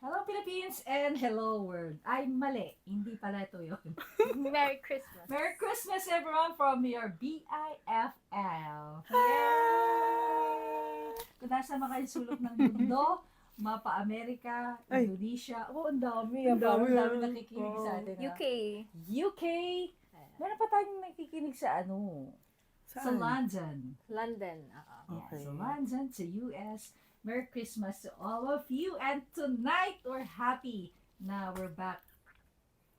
Hello Philippines and hello world. Ay, mali. Hindi pala ito yun. Merry Christmas. Merry Christmas everyone from your BIFL. Yay! Kung nasa mga sulok ng mundo, Mapa Amerika, Ay. Indonesia. Oh, ang dami. Ang dami, dami ah. nakikinig sa atin. UK. UK. Meron pa tayong nakikinig sa Sa Saan? London. London. Okay. So London to US. Merry Christmas to all of you. And tonight, we're happy na we're back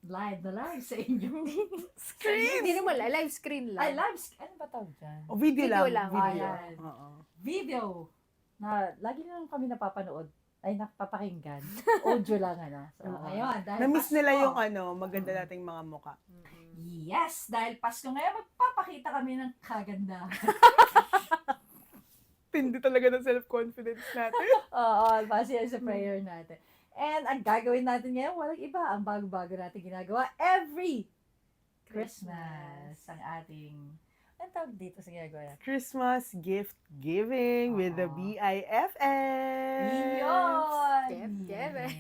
live sa inyo. Hindi naman, live screen Ay, lang. live. Ano ba tawag dyan? O, video Video lang. lang. Video. Ayan. Oo. Video. Na lagi na lang kami napapanood. Ay, napapakinggan. Audio lang, So, Oo. ngayon, dahil Na-miss Pasko. nila yung maganda nating mga muka. Yes, dahil Pasko ngayon, magpapakita kami ng kagandahan. Tindi talaga ng self-confidence natin. Oo, base yan sa prayer natin. And ang gagawin natin ngayon, walang iba. Ang bago-bago natin ginagawa every Christmas. Ang ating, ang tawag dito sa ginagawa natin? Christmas gift giving with the Oo. BIFS. Yun! Gift Yay!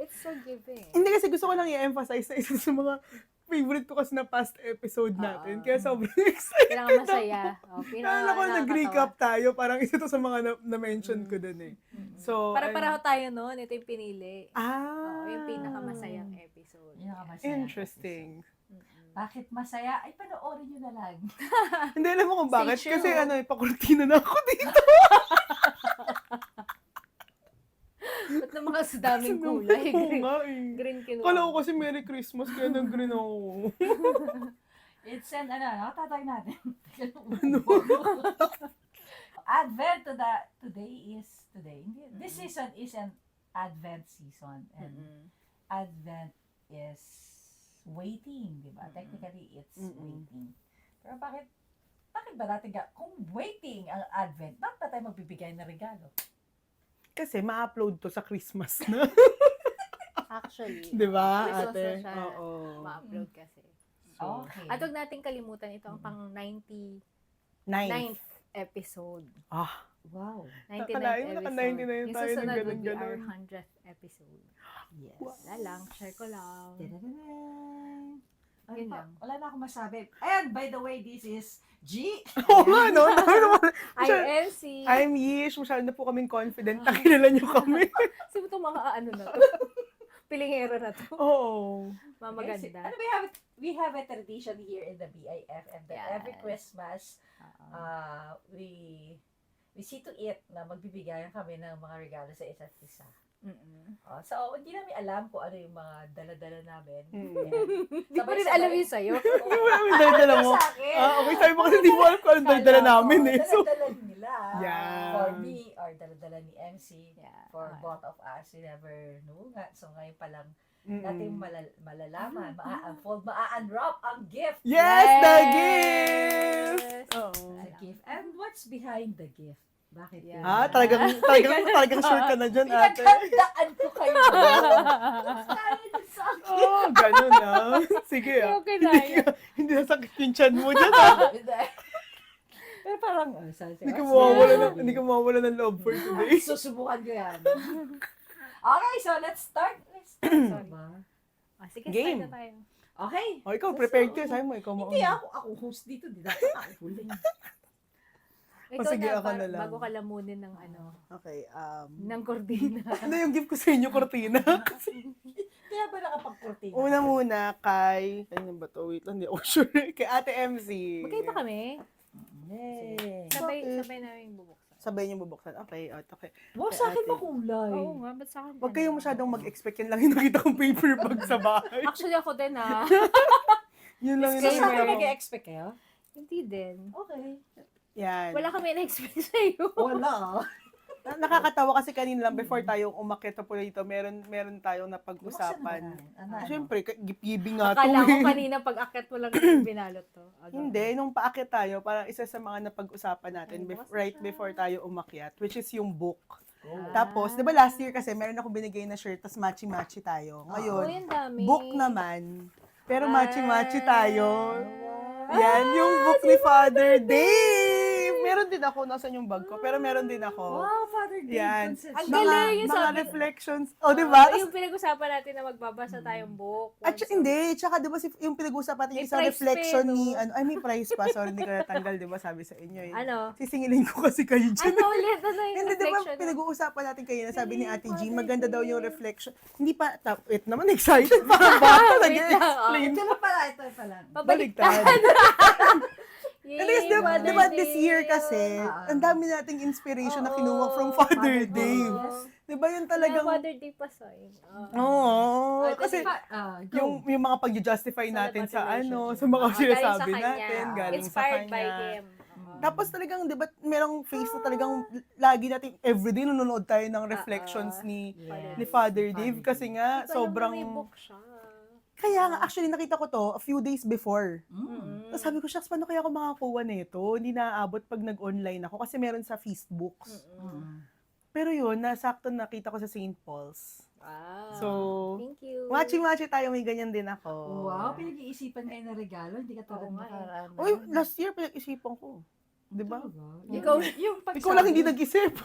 It's so giving. Hindi kasi gusto ko lang i-emphasize na isa sa mga favorite ko kasi na past episode natin. Oo. Kaya sobrang excited. Pinaka masaya. Naalala ko, nag-recap tayo. Parang isa to sa mga na-mention ko dun eh. So, Para-pareho tayo noon. Ito yung pinili. Ah. Oo, yung pinakamasayang episode. Yun ang masaya. Interesting. Bakit masaya? Ay, panoorin nyo na lang. Hindi alam mo kung bakit. Stay Kasi tuned. pakurtina na ako dito. Ba't na mga daming kulay? Oo Green, nga eh. green kinuha. Kala ko kasi Merry Christmas kaya nag-green ako. It's an, nakatatag natin. Advent today. This season is an Advent season. And Advent is waiting, di ba? Technically, it's waiting. Pero bakit ba natin kung waiting ang Advent, bakit ba tayo magbibigay ng regalo? Kasi ma-upload to sa Christmas na. Actually. Di ba, Christmas ate? na siya. Oo. Ma-upload kasi. So, Okay. At huwag natin kalimutan, ito ang pang 99th Ninth. episode. Ah, Wow. 99th Akalain mo, episode. naka-99 Yung tayo ng susunod will be ganun-ganun. our 100th episode. Yes. Wala lang, share ko lang. Tadadadam. Yun lang. Wala na akong masabi. And by the way, this is G. oo nga, no? INC. I'm Yish. Masyado na po kaming confident na kilala niyo kami. Sino itong mga na to? Pilingero na to. Oo. Mamaganda. Ano, we have a tradition here in the BIF and that every Yes. Christmas, we see to it na magbibigayan kami ng mga regalo sa isa't isa. So, hindi namin alam kung ano yung mga dala-dala namin. Hindi ko rin alam yun sa'yo. Hindi mo namin dala mo. Sa akin. Okay, sabi mo kasi di mo alam kung anong dala namin eh. So, Dala-dala nila. Yeah. For me, or dala-dala ni MC. Yeah. For both of us, we never knew nga. So, ngayon pa lang mm-mm. natin malalaman, maa-unfold, maa-unwrap ang gift. Yes, the Yes! gift! Oo. The gift. And what's behind the gift? Bakit Yeah. yun? Talagang sure ka na dyan, ate. Pinaghandaan ko kayo. Kaya din sa akin. Oh, ganun na. Sige ah. Okay na yun. Hindi nasakit yung chan mo dyan ah. Pero parang, Hindi ka mawawala ng love for today. susubukan ko yan. Okay, so let's start. Sorry. Sige, Game. start na tayo. Okay. O, ikaw, prepared ka. Sabi mo, ikaw Hindi mauna. ako host dito. Di dapat ako huli. Ikaw sige, na, ako na lang. bago ka lamunin ng Okay, ng kordina. ano yung gift ko sa inyo, Cortina? Kaya ba nakapag-kurtina? Una muna kay, ano ba to? Wait lang, hindi ako sure. Kay Ate MC. Magkaiba kami. Yay. Sabay namin bubuksan. Sabay niyo bubuksan. Okay, okay. Wow, sa akin makulay. Oo nga, ba't sa akin? Huwag kayong masyadong mag-expect. Yan lang yung nakita kong paper bag sa bahay. Actually, ako din Yun lang So, yung sa akin nakita ko. nag-expect kayo? Hindi din. Okay. Yan. Wala kami na-expect sa'yo. Wala. Nakakatawa kasi kanina lang before tayong umakyat po dito, meron tayong napag-usapan. Ano? Siyempre, gift-giving nga to. Akala ko eh. kanina pag-akit mo lang yung binalot to. Hindi, nung paakyat tayo, parang isa sa mga napag-usapan natin Ay, basta right siya. before tayo umakyat, which is yung book. Oh. Tapos, di ba last year kasi meron ako binigay na shirt, tas matchy-matchy tayo. Oh, Ngayon, yung dami. book naman, pero Ay. matchy-matchy tayo. Wow. Yan, yung book ni Father Dave! Meron din ako, nasan yung bag ko, pero meron din ako. Wow, Father Dave Yan. Concepcion. Ang galing yung mga sabi- reflections. O, di ba? Yung pinag-usapan natin na magbabasa tayong book. At hindi, tsaka di ba yung pinag-usapan natin May yung isang prize reflection pa, no? ni, ay may prize pa, sorry hindi ko natanggal, di ba sabi sa inyo eh. Ano? Sisingilin ko kasi kayo dyan. Ano ulit? Ano yung Hindi, di ba reflection? pinag-uusapan natin kayo na sabi ni Ate G, Father maganda daw yung Dave. reflection. Hindi pa, wait naman, excited pa ba? Wait lang, Nag-explain. Ito na pala, ito pala. Pabaliktad. And because, di ba this year kasi, Ah. ang dami nating inspiration na Oo. kinuha from Father Father Dave. Dave. Di ba yun Talagang talagang, Mother Day pa sa oo, Ah, kasi Go. yung mga pag-justify Sa natin sa motivation. sa mga Oo, sinasabi galing sa kanya. natin, galing sa Inspired by kanya. him. Tapos talagang, di ba, merong face na talagang lagi natin, everyday nanonood tayo ng reflections ni Yes. ni Father Dave kasi nga, sobrang, May book siya. kaya nga, actually, nakita ko to a few days before. Mm. Tapos sabi ko, shucks, paano kaya ako makakuha nito? Hindi naaabot pag nag-online ako kasi meron sa Feastbooks. Mm. Pero yun, nasakto nakita ko sa St. Paul's. Wow. So, Thank you. Machi-machi tayo, may ganyan din ako. Wow, pinag-iisipan kayo ng regalo. Hindi ka tulad Oo nga eh. nakaraan. Uy, last year, pinag-isipan ko. Di ba? Yung pagsabi. Ikaw lang hindi nag-isip.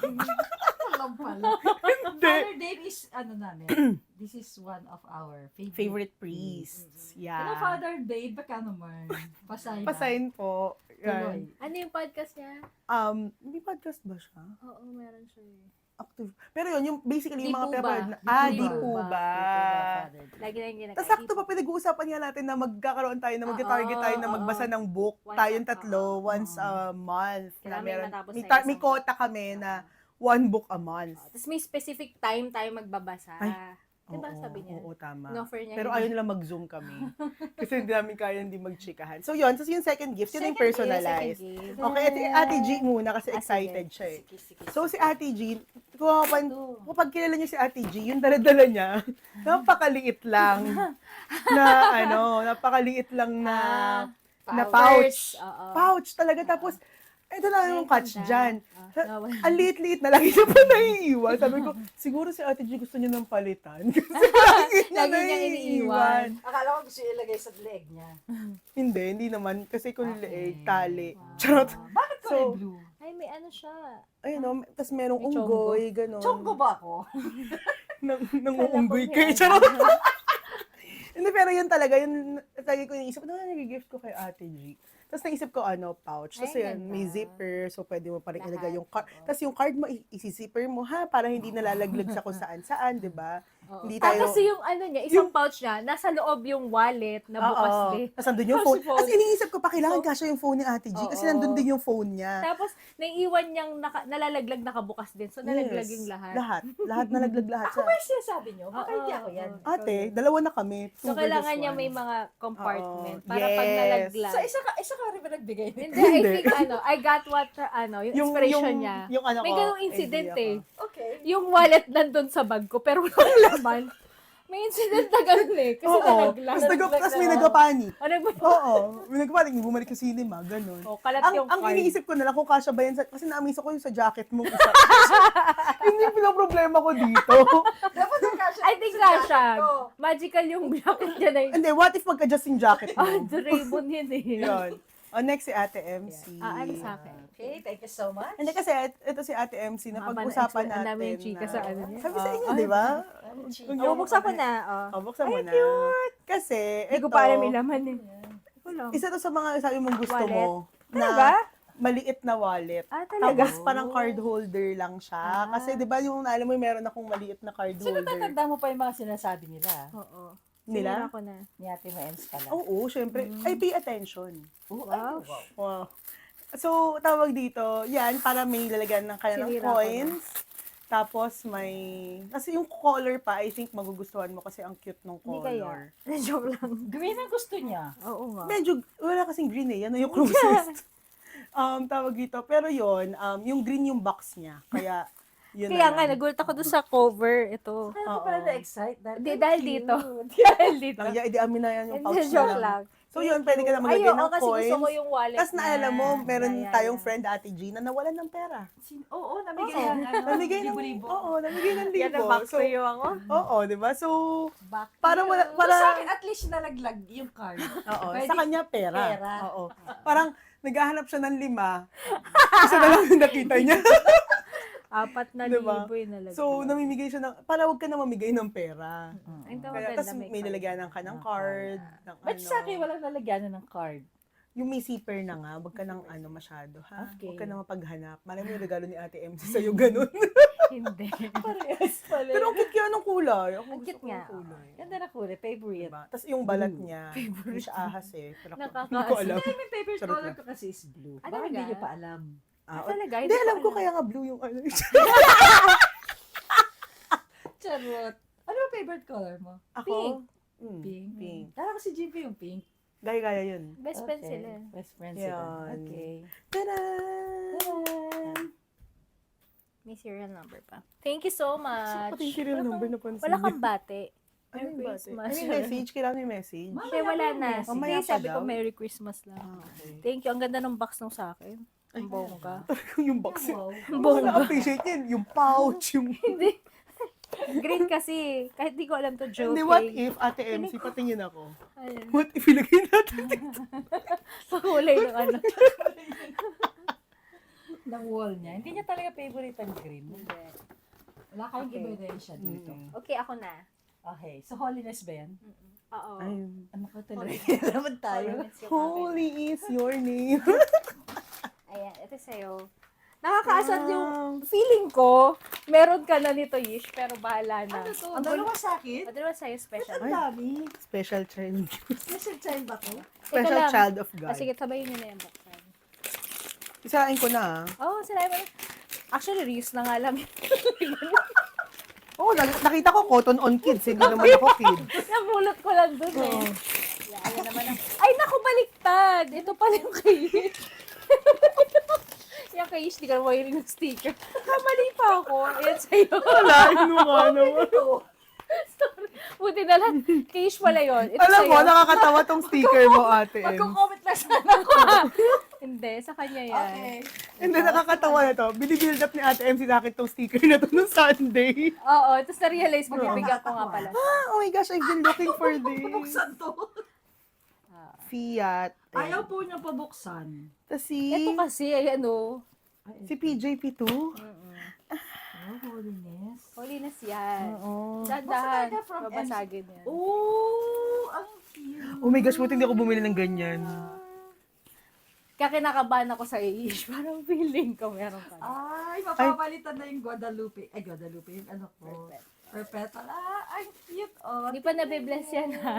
Alam pala. Hindi. Father Dave is, namin, this is one of our Favorite priests. Ano, Yeah. Father Dave, baka naman. Pasay na. Pasign po. Tuloy. Yan. Ano yung podcast niya? May podcast ba siya? Oo, meron siya eh. Active. Pero yun, yung basically yung mga Di po ba? pepper. Di Di po po ba? ba? Father Dave. Lagi na yung ginagawa. Tapos sakto pa pinag-uusapan nga natin na magkakaroon tayo na mag-target tayo na Oo, magbasa oo. ng book. Once Tayong a- tatlo, oo. once a month. Na Kailangan may meron, matapos may, tayo may isang quota kami na one book a month. Tapos may specific time tayo magbabasa. Ay, Diba Oo, sabi niya? Oo, tama. In-offer niya. Pero yun. ayaw nila mag-zoom kami. Kasi hindi namin kaya hindi mag-chikahan. So yun, tapos yung second gift, yun yung Second personalized. Second game. Okay, Ate G muna kasi Ah, excited sige. siya eh. Sige. So si Ate G, kapag kilala niyo si Ate G, yung dala-dala niya, napakaliit lang. Napakaliit lang na pouch. Oo. Pouch talaga. Tapos, ito na yung catch dyan. No, Ang liit-liit na, lagi siya pa naiiwan. Sabi ko, siguro si Ate G gusto niya ng palitan. Kasi lagi niya Lagi niyang iniiwan. Akala ko gusto ilagay sa leg niya. Hindi naman. Kasi kung Okay. leeg, tali. Wow. Charot. Bakit kulay So, blue? Ay, may ano siya. Ayun o, tapos merong May chonggo. unggoy, gano'n. Chonggo ba ako? Nanguunggoy Kala ko kayo. may Charot. ano. Hindi, pero yun talaga, yun, lagi ko naisip, ano na nag-gift ko kay Ate G? Tapos naisip ko, pouch. Tapos Ay, yun, ganda. may zipper, so pwede mo pa rin Lahat, ilagay yung card. oo. Tapos yung card mo, isi-zipper mo, ha? Para hindi nalalaglag sa kung saan-saan, di ba? Oo. Hindi tayo- Kasi yung ano niya, isang pouch niya, nasa loob yung wallet na bukas Oo. din. Tapos nandun yung Tapos phone. yung phone. Tapos iniisip ko pa, kailangan kasya yung phone ni Ate G kasi Oo. nandun din yung phone niya. Tapos, naiiwan niyang nalalaglag nakabukas din. So, nalaglag yung lahat. Lahat nalaglag lahat Ako siya. ba yung sinasabi niyo? Baka Oo, hindi ako yan. oo. Ate, dalawa na kami. So, Two kailangan versus niya one. may mga compartment Oo. para pag Yes. nalaglag. So, isa ka rin ba nagbigay nito? Hindi, I think I got what, yung inspiration niya. Yung ano May ko, ganung incident idea eh. ko. Okay. Yung wallet nandun sa bag ko, pero walang laman. May incident na ganun eh. Kasi Oo. nalaglag. Tapos may nagpapanik. Ano ba? Oo. May nagpapanik. Bumalik sa cinema. Ganun. Oh, kalat yung Ang card. iniisip ko na lang kung kasya ba yan. Kasi na-amaze ako yung sa jacket mong isa. Yun yung pinaproblema ko dito. Dapat ang kasha. I think kasha. Magical yung jacket niya na yun. Hindi, what if magka-adjust yung jacket mo? Ah, Doraemon yun eh. Yun. Next si Ate MC. Ano sa akin? Okay, thank you so much. Hindi kasi ito si Ate MC na Haba na pag-usapan ang natin. dami yung chika sa ano niya. Sabi sa inyo, Ah, di ba? Oh, buksan ko na. Oh. Buksan mo na. Kasi, Hindi ko ito, pa alam yung laman eh. Wala. isa to sa mga sabi mong gusto Wallet? mo. Talaga? Maliit na wallet. Ah, talaga? Tapos parang card holder lang siya. Kasi di ba yung alam mo, meron akong maliit na card Sino holder. tatanda mo pa yung mga sinasabi nila? Oo. Nila? Sinira ko na. Ni Ate Maens pala. Oo, syempre. Ay, pay attention. Oh, Wow. Wow. So, tawag dito, yan, para may lalagyan ng kanilang Sinira ko coins. Tapos may, kasi yung color pa, I think magugustuhan mo kasi ang cute ng Hindi color. kaya. Joke lang. Green ang gusto niya. Oo nga. Medyo, wala kasing green eh, yan na yung closest. Tawag dito, pero yon yung green yung box niya. Kaya, yun Kaya na nga, lang. nagulat ako doon sa cover. Ito. Ano Oo. pala na-excite? Dahil dito. Dahil dito. Di amin na yan yung pouch Hindi, na joke lang. lang. So yun, pwede ka na maglagay Ayun, ng kasi gusto ko coins. yung wallet Tapos naalala mo, meron Yeah, tayong yeah. friend, Ate G, na nawalan ng pera. Oo, namigay Oo, ng namigay ng, libo-libo. oo, namigay ng Yan libo. ang back So, to you ako. oo, di ba? So, Back Para to wala- you. para- Sa akin, at least nalaglag yung card. oo, Pwede- sa kanya pera. pera. Oo. Parang naghahanap siya ng 5. Isa na lang yung nakita niya. 4,000 Diba? yung nalagyan. So, namimigay siya ng, para wag ka na mamigay ng pera. Ay, ito Kaya, maganda, tapos may card. nilagyan ka ng card, ng Ba't sa akin walang lalagyan ng card? Yung may zipper na nga, wag ka nang masyado, ha? Okay. Wag ka na mapaghanap. Malay mo yung regalo ni Ate MC sa'yo, ganun. Hindi. Parehas pala. Pero ang cute kaya ng kulay. Ako Ang gusto cute ko nga. yung kulay. Ganda na kulay, favorite. Diba? Tapos yung balat niya, hindi siya ahas eh. Pero hindi ko alam. Ay, may favorite Charot color lang. ko kasi is blue. Ah, Baka hindi talaga? nyo pa alam. Talaga? Hindi, alam ko kaya nga blue yung ano. Charot. Ano ba favorite color mo? Ako? Pink. Pink. Pink. Tara ko si JP yung pink. Gaya-gaya yun. Best friend sila. Best friends Yan. sila. Okay. Tada! May serial number pa. Thank you so much. Pati yung serial number na pansin. Wala kang bate. Ano yung bate? Christmas. Ano yung message? Kailangan yung message? Hindi, wala na. Mamaya Hindi, pa sabi ko daw? Merry Christmas lang. Okay. Thank you. Ang ganda ng box nung sa akin. Ang bongga. yung box. Wow. Ang Bongga. bongga. Na-appreciate yun. Yung pouch. Yung... Hindi. Green kasi. Kahit di ko alam to joke. Hindi, what if Ate MC, patingin ako? Ayun. What if ilagay natin dito? Pakulay ng ano. Ng wall niya. Hindi niya talaga favorite ang green. Hindi. Wala kayong Okay. ebidensya dito. Okay, ako na. Okay. So, holiness ba yan? Oo. Ay, Ano ko tuloy? Naman tayo. Holiness yung akin. holy is your name. Ayan, ito sa'yo. Nakakaasar Wow. yung feeling ko. Meron ka na nito, Yish, pero bahala na. Ano to? Ang Dalawa sa akin? Ano naman sa'yo special? Ang dami. Special child. Special child ba to? Special lang. child of God. Sige, sabayin nyo na yung buksan. Isahin ko na. Oo, sinabi mo na. Actually, reuse na nga lang. Oo, nakita ko cotton on kids. Hindi naman ako kid. Namulot ko lang dun eh. Yeah, ayan naman ang... Ay, naku, baliktad! Ito pala yung kay Yish. Yung kay Yish, di ka wiring ng sticker. Mali pa ako. Ayan sa'yo. Wala, ano nga naman. Sorry. Buti na lang. Kay Yish pala yun. Ito Alam mo, sa'yo. nakakatawa tong sticker mo, Ate M. Magko-comment na sana ako. Hindi, sa kanya yan. Okay. Hindi, nakakatawa na to. Binibuild up ni Ate M sa akin tong sticker na to nung Sunday. Oo, tapos na-realize ko, bibigyan ko nga pala. Oh my gosh, I've been looking for this. Buksan to. Fiat. Ayaw po niya pabuksan. Tapos Ito kasi, ayan o. si PJP2. Oh, holiness. Holiness yan. Oo. Dahan-dahan. Basta from Babasagin yan. Oh, ang cute. Oh my gosh, buti hindi ako bumili ng ganyan. Kaya kinakabahan ako sa Ish. Parang feeling ko meron ka na. Ay, mapapalitan na yung Guadalupe. Ay, Guadalupe, yung ano ko. Perfect. Perpetual. Ang cute. Oh, Hindi pa nabibless yan ha.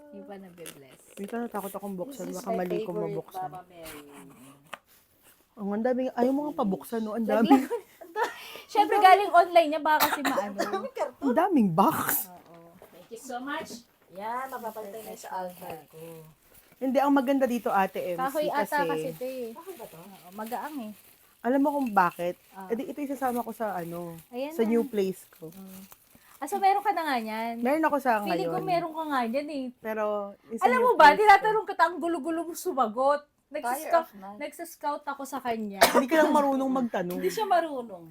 Hindi pa nabibless. Wait lang, natakot akong buksan. This is Baka my mali kong favorite, mabuksan. Mama Mary. Ang dami. Ayaw mo nga pabuksan, no? Ang dami. Siyempre galing online niya, baka kasi maano. Ang daming box. Oo. Thank you so much. Yan, mapapalitan na sa altar ko. Hindi, ang maganda dito, Ate MC, Kahoy ata kasi kasi, ito eh. Bakit ba to? Oo, magaang eh. alam mo kung bakit? Ah. Ito isasama ko sa Ayan sa na. new place ko. So meron ka na nga yan. Meron ako sa Feeling ko ngayon. meron ka nga yan eh. Pero, Alam mo ba, tinatanong kita ang gulo-gulo mo sumagot. Fire of night. Nagsascout ako sa kanya. Hindi ka lang marunong magtanong. Hindi siya marunong.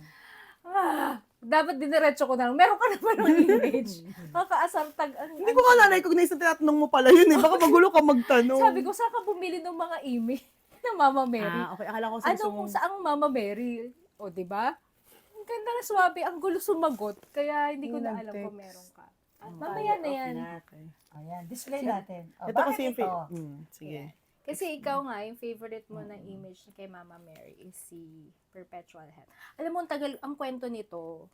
Dapat diniretso ko na lang. Meron ka naman ng image. Kakaasartag. Hindi ko nga na-recognize na tinatanong mo pala yun eh. Baka magulo ka magtanong. Sabi ko, saan ka bumili ng mga image na Mama Mary? Okay. Akala ko Ano kung saang Mama Mary? O, di ba? Ang ganda na swabe, ang gulo sumagot. Kaya hindi ko na alam Nag-text. kung meron ka. At mamaya na yan. Okay. Ayan, display natin. Oh, Ito bakit kasi yung ito? sige. Kasi ikaw nga, yung favorite mo na image kay Mama Mary is si Perpetual Health. Alam mo, ang kwento nito,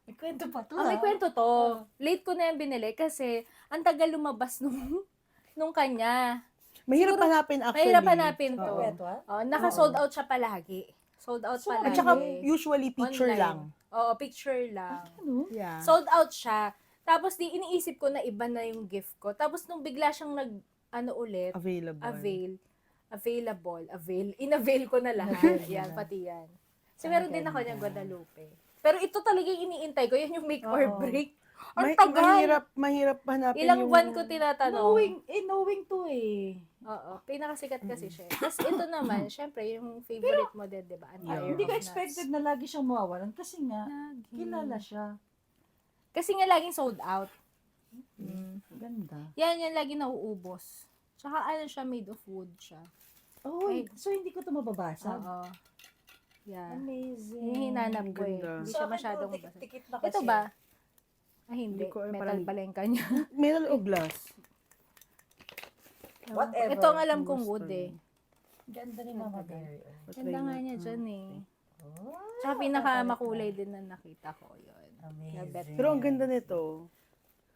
May kwento pa to. may kwento to. Late ko na yan binili kasi ang tagal lumabas nung kanya. Mahirap Siguro, hanapin actually. Mahirap hanapin to. Perpetual? Naka-sold out siya palagi. Sold out So, palagi. At saka usually picture Online. lang. Oo, picture lang. Ano? Yeah. Sold out siya. Tapos di iniisip ko na iba na yung gift ko. Tapos nung bigla siyang in-avail ko na lahat. Yan, pati yan. So meron din ako niyang Guadalupe. Pero ito talaga yung iniintay ko, yan yung make or Oo. break. Ang tagal. Mahirap hanapin Ilang yung... buwan ko tinatanong. Knowing to eh. Oo, pinakasikat kasi siya. Tapos ito naman, syempre, yung favorite mo din, di ba? Empire Hindi of ko Nuts. expected na lagi siyang mawawalan kasi nga, Lagi. kilala siya. Kasi nga laging sold out. Ganda. Yan, yan lagi nauubos. Tsaka ano siya, made of wood siya. Oh, Ay. so hindi ko to mababasa. Oo. Yeah. Amazing. Yung hinanap ko eh. Ganda. Hindi So, siya akin masyadong po, basa. tikit na kasi. Ito ba? Ah, hindi. Hindi ko, Metal parang- pala yung kanya. Metal o glass? Whatever. Ito ang alam kong wood Basta eh. Ganda ni Mama Mary. Oh. Ganda nga niya dyan eh. Oh, Tsaka pinaka-makulay din na nakita ko yun. Amazing. Pero ang ganda nito.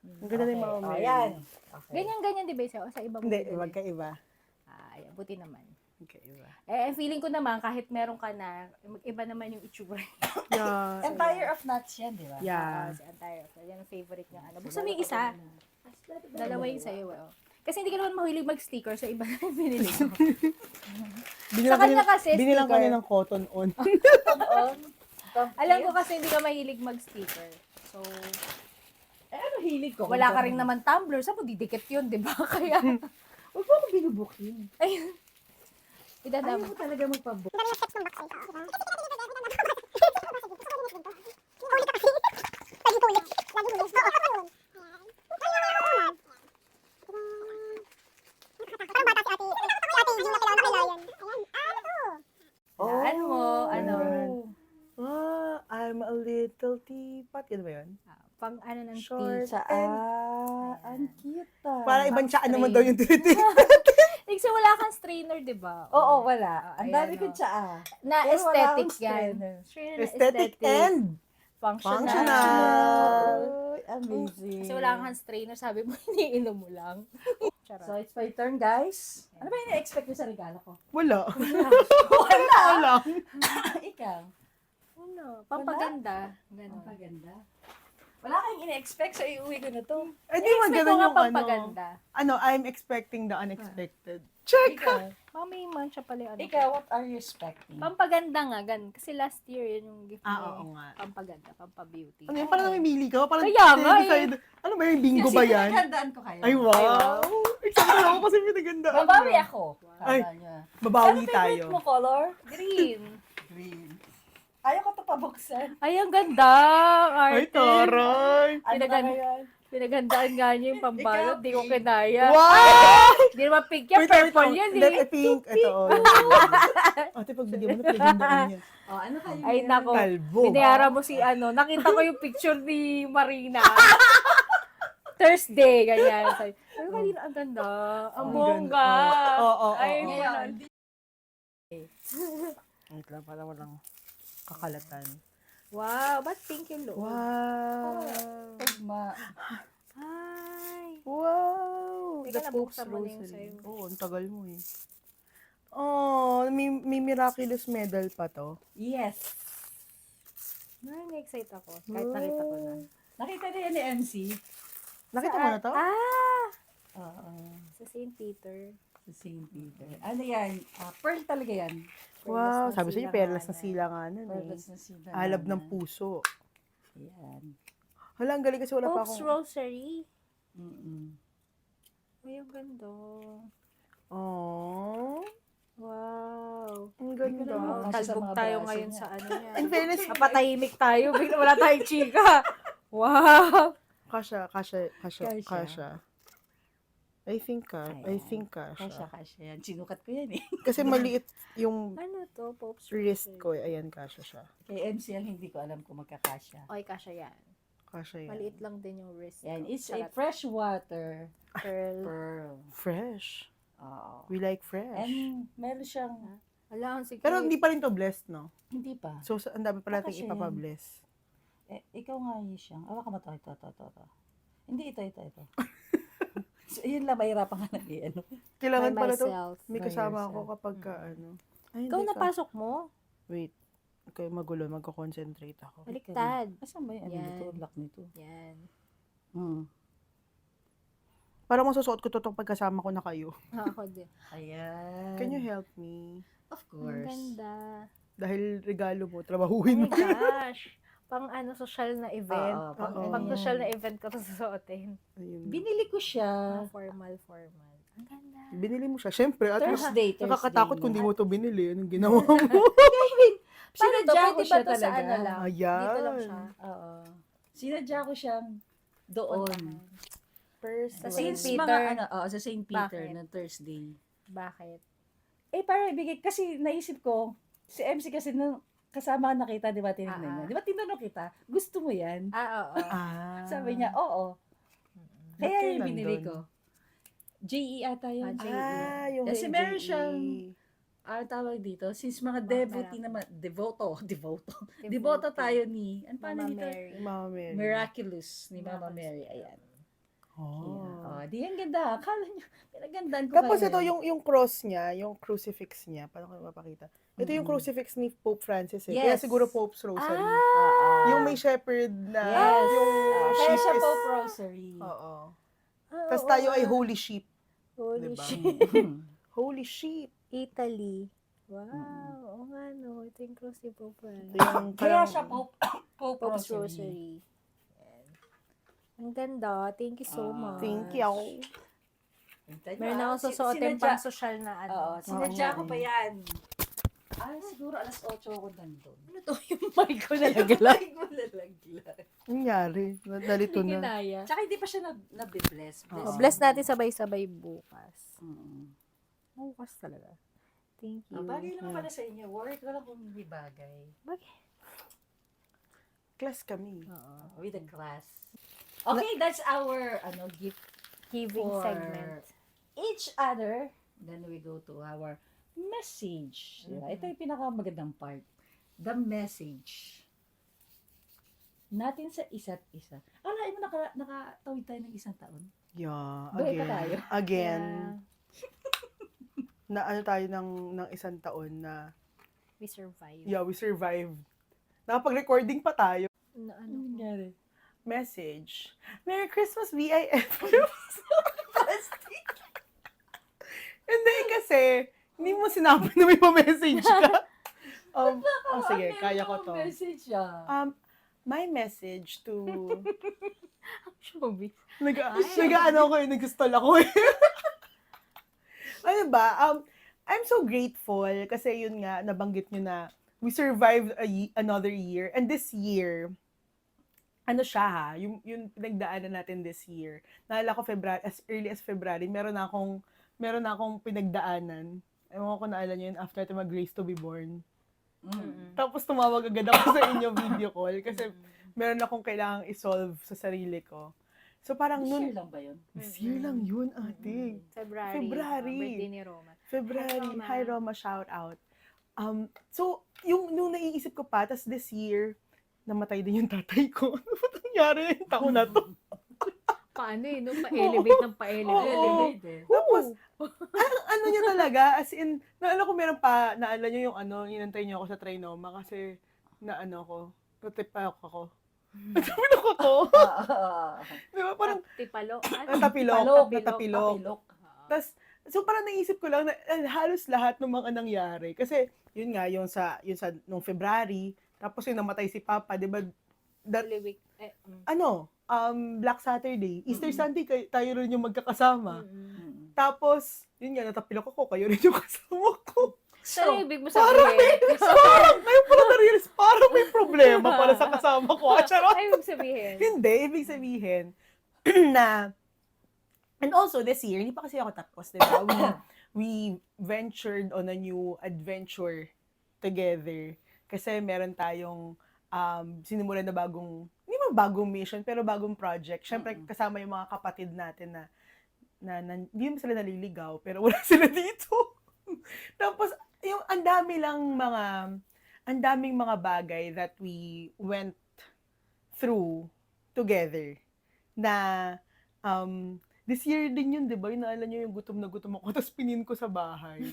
Ang ganda ni Okay. Mama Oh, Mary. yan. Okay. Ganyan-ganyan di ba sa ibang Hindi, bumibili? magkaiba. Ah, ayan, buti naman. Magkaiba. Feeling ko naman, kahit meron ka na, iba naman yung itsura. Yeah. Empire of Nuts yan, di ba? Yeah. Si Antire. Yan ang favorite niya. Ano. Buksan mo yung isa. Dalawa yung sa'yo. Oh. Kasi hindi ka naman mahilig mag-sticker sa iba na binili ko. Binilang Sa kanya kasi, binilang sticker. kanya ng cotton on. Alam ko kasi hindi ka mahilig mag-sticker. So, ano hilig ko? wala ka rin naman tumbler. Saan mo didikit yun, di ba? Kaya, Huwag mo ako binubukin. ayun. Ayaw Idadama. mo talaga magpabook. Daan mo, ano. Ah, I'm a little teapot. Yan ba yun? Pang ano ng Short. tea. Ang cute ah. Para ibang tsaan naman daw strain. yung titi. Kasi wala kang strainer, di ba? Oo, wala. Ang Ayan, dami kong oh. tsaa. Na Pero wala aesthetic akong yan. strainer. Strainer na Aesthetic and functional. functional. Ay, amazing. Kasi wala kang strainer, sabi mo, iniinom mo lang. So, Charot. it's my turn, guys. Ano ba yung na-expect nyo sa regalo ko? Wala. Wala! Wala. Ikaw. Ano, pampaganda. Ganun. Ang paganda. Wala kayong ina-expect sa iuwi ko na to. Eh di man Expect ko ganun nga yung ano. pampaganda. Ano, I'm expecting the unexpected. Check! Ikaw, Mami man siya pala yung ano. ikaw, what are you expecting? Pampaganda nga, gan. Kasi last year, yun yung gift Ah, niya. oo nga. Pampaganda, pampabeauty. Ano yun? Parang namimili ka? Parang Kaya nga eh. decide- Ano ba yung bingo ba yan? Pinagandaan ko kayo. Ay, wow! Excited ako kasi pinagandaan. Babawi ako. Ay. Kala nyo. Babawi Ano tayo. favorite mo color? Green. Green. Ayaw ko ito pabuksan. Ay, ang ganda. Ay, Arte. taray! Ano Pinagan- na yan? Pinagandaan nga niya yung pambalot. Ikaw, Di ko pink. kinaya. Wow! Di naman pink yan. Wait, Purple wait, yan Let eh. it pink. Ito, oh. Ate, pagbigyan mo na pinagandaan yan. Oh, ano kayo? Ay, yan? nako. Kalbo. Binayara mo si ano. Nakita ko yung picture ni Marina. Thursday, ganyan. Sabi, ay, kanina, ang ganda. Ang Ang bongga. ganda. Oo, Ay, oo. Ngayon, Wait lang, para walang kakalatan. Wow, ba't pink yung loob? Wow! pagma. Ay. Wow! Teka, The Pope's nabuksan mo na yung Rosary. sa'yo. Oo, ang tagal mo eh. Oh, may miraculous medal pa to. Yes. Ay, na-excite ako. Kahit nakita ko na. Nakita niya ni MC. Nakita mo na to? Ah! Oo. Sa St. Peter. Sa St. Peter. Ano yan? Pearl talaga yan. Wow, Perlas na sabi sa'yo, perlas na silanganan. silanganan eh. Perlas na sila. Alab ng puso. Yan. Hala, ang galing kasi wala pa Pope's akong... Rosary. Mm-mm. Ay, ang ganda. Oh, Wow. ang ganda. Wow. Kasi sa Talbog mga tayo braso ngayon niya. sa ano niya. In fairness, Napatahimik tayo. Bigla wala tayong chika. Wow. kasha. I think Kasya yan. Sinukat ko yan eh. Kasi maliit yung Ano to? Pope's wrist Rosary. ko. Ayan, kasha siya. Kay MC ang hindi ko alam kung magkakasya. Okay, kasha yan. Kasha yan. Maliit lang din yung wrist. Yan. ko. It's a Charot. freshwater Pearl. pearl. Fresh. Oo. We like fresh. And meron siyang, Ala, sige. Pero hindi pa rin to blessed, no? hindi pa. So, ang dami pa natin Kasha yan. ipapabless. Ikaw nga yun siyang. Awa ka mo to. Ito. Hindi, ito. So, yun lang, mahirapan ka na ano. Kailangan By pala to. myself. May By kasama yourself. ako kapag ka, ano. Ay, Ikaw hindi ka. napasok mo? Wait. Okay, magulo. Magko-concentrate ako. Baliktad. Asan ba yung ano Yan. nito? Lock nito. Yan. Parang masusuot ko to itong pagkasama ko na kayo. Ako din. Ayan. Can you help me? Of Ang course. ganda. Dahil regalo mo, Oh trabahuin my mo. gosh. Pang ano, social na event. Oo, pang Oo. Pang ano social yan. na event ko to susuotin. Ayun. Binili ko siya. Formal. Ang ganda. Binili mo siya. Siyempre, at Thursday. nakakatakot kung di na. mo to binili. Anong ginawa mo? Paano to? Sinadya ko Pwede siya ba to sa talaga. ano lang? Ayan. Dito lang siya. Oo. Sinadya ko siyang doon. First, sa St. Since Peter. mga ano, sa St. Peter Bakit? na Thursday. Bakit? Para ibigay, kasi naisip ko, si MC kasi nung kasama ka nakita, di ba, tinignan Ah, niya. ah. Di ba, tinanong kita, gusto mo yan? Oo. Sabi niya, oo. Mm-mm. Kaya Ba't kayo yung binili nandun? ko. JE ata yun. JE. Yung Kasi kay meron JE. siyang, tawag dito, since mga devotee naman, devoto, devoto tayo ni, ano pa Mama nito? Mary. Mama Mary. Miraculous ni Mama Mary. Ayan. Oh. Di ang ganda. Akala niyo, pinagandaan ko Tapos kayo ito, ngayon. yung cross niya, yung crucifix niya, paano ko mapakita? Ito yung crucifix ni Pope Francis eh. Kaya Yes. siguro Pope's Rosary. Ah, Yung may shepherd na, yes. yung Kaya sheep siya is... Pope Rosary. Oo. Ah, Tapos oo tayo ay nga. holy sheep. Holy Diba? shit. Holy sheep. Italy. Wow. Oo nga, no. Ito yung cross ni Pope Francis. Ito yung Kaya parang- siya Pope Pope's Rosary. Rosary. Yan. Ang ganda. Thank you so much. Thank you. Meron akong susuotin pang social na ano. Oo, sinadya ko Oo. pa yan. Ay, siguro alas 8 ako nandun. Ano to? Yung mic ko nalaglag. Ay, malalaglag. Nangyari. Nalito Hindi na. kinaya. Tsaka hindi pa siya nabibless. Oh, bless natin sabay-sabay bukas. Bukas talaga. Thank you. Bagay naman pala sa inyo. Worry ko lang kung hindi bagay. Class kami. Oo. With the class. Okay, that's our gift Giving for segment. each other. Then we go to our message. Diba? Ito yung pinakamagandang part. The message. Natin sa isa't isa. Alain mo, nakatawid tayo ng isang taon. Yeah, Buhay pa again. tayo. Again. Yeah. Na ano tayo ng isang taon na, We survive. yeah, we survived. Nakapag-recording pa tayo. Ano ko? nangyari? Message. Merry Christmas, VIF. Hindi kasi, hindi mo sinabi na may pa-message ka. Sige, kaya ko to. Message siya. My message to... Showbiz. Nag-ano ako eh, nag-stall ako eh. Ano ba? I'm so grateful kasi yun nga, nabanggit nyo na we survived another year. And this year, ano siya ha, yung pinagdaanan natin this year. Naalala ko as early as February, meron na akong pinagdaanan. Ewan ko naalala nyo yun, after natin mag-Grace to be Born. Tapos tumawag agad ako sa inyo video call kasi meron akong kailangang isolve sa sarili ko. So parang This nun, year lang ba yun? this year lang yun, ate. February. Birthday ni Roma. February. Hi, Roma. Hi, Roma. Shout out. So, nung naiisip ko pa, tas this year, namatay din yung tatay ko. Ano ba nangyari yung taon na to? Paano eh, no? Pa-elevate ng pa-elevate. Oo. Tapos, Oo. ano niya talaga, as in, naalala ko meron pa, naalala niyo yung inantay niyo ako sa Trinoma kasi, natipalok ako. Natapilok ako. Di ba, parang, Tipalo. natapilok. Tapos, so parang naisip ko lang na halos lahat ng mga nangyari. Kasi, yun nga, yung sa nung February, tapos yung namatay si Papa, di ba, Holy Week. Black Saturday, Easter Sunday, tayo rin yung magkakasama. Tapos, yun nga, natapilok ako, kayo rin yung kasama ko. So, ibig mo sabihin. Parang, ngayon pala na-realize, parang may problema para sa kasama ko. Charot. Ay, ibig sabihin. Hindi, ibig sabihin, na, and also this year, hindi pa kasi ako tapos, diba? We ventured on a new adventure together. Kasi meron tayong sinimulan na hindi mo bagong mission, pero bagong project. Siyempre, kasama yung mga kapatid natin na hindi mo sila naliligaw, pero wala sila dito. Tapos, yung ang daming mga bagay that we went through together na this year din yun, di ba? Yung naalala nyo yung gutom na gutom ako, tapos pinin ko sa bahay.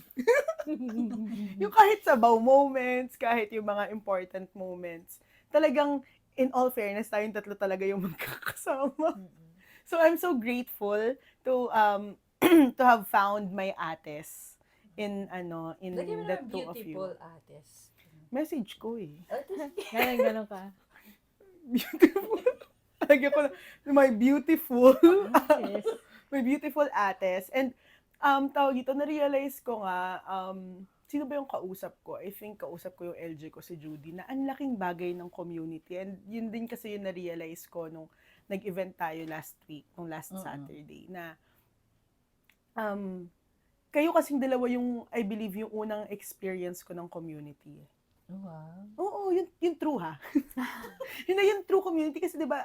Yung kahit sabaw moments, kahit yung mga important moments, talagang, in all fairness, tayong tatlo talaga yung magkakasama. So, I'm so grateful to to have found my ates in Lagyan mo the ng two of you. beautiful ates. Message ko eh. Ganon ka. Beautiful. Lagyan ko na, my beautiful, Yes. my beautiful ates. And, tawag ito, na-realize ko nga, sino ba yung kausap ko? I think kausap ko yung LJ ko, si Judy, na ang laking bagay ng community. And yun din kasi yung na-realize ko nung nag-event tayo last week, nung last Saturday, na kayo kasing dalawa yung, I believe, yung unang experience ko ng community. Wow. Oo, yun true ha. Yun na yung true community kasi 'di ba,